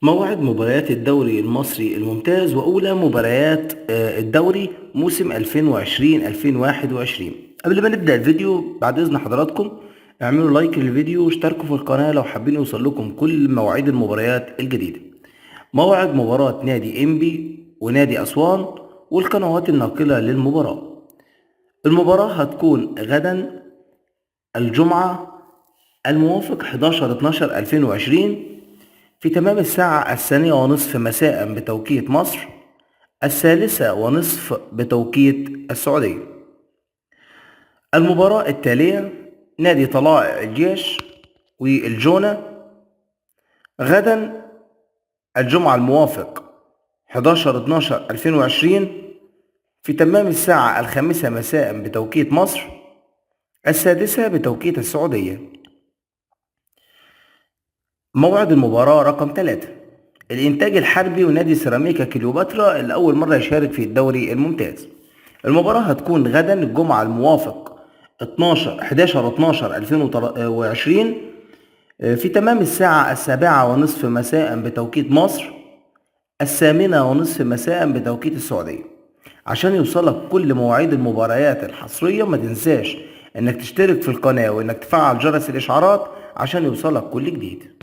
موعد مباريات الدوري المصري الممتاز وأولى مباريات الدوري موسم 2020-2021. قبل ما نبدأ الفيديو بعد إذن حضراتكم اعملوا لايك للفيديو واشتركوا في القناة لو حابين يوصل لكم كل مواعيد المباريات الجديدة. موعد مباراة نادي إنبي ونادي أسوان والقنوات الناقلة للمباراة. المباراة هتكون غدا الجمعة الموافق 11/12/2020 في تمام الساعة 1:30 مساء بتوقيت مصر، 1:30 بتوقيت السعودية. المباراة التالية نادي طلائع الجيش والجونة غدا الجمعة الموافق 11/12/2020 في تمام الساعة 5 مساء بتوقيت مصر، 6 بتوقيت السعودية. موعد المباراة رقم 3 الإنتاج الحربي ونادي سيراميكا كليوباترا اللي أول مرة يشارك في الدوري الممتاز. المباراة هتكون غدا الجمعة الموافق 11/12/2020 في تمام الساعة 7:30 مساء بتوقيت مصر، 8:30 مساء بتوقيت السعودية. عشان يوصلك كل مواعيد المباريات الحصرية ما تنساش انك تشترك في القناة وانك تفعل جرس الاشعارات عشان يوصلك كل جديد.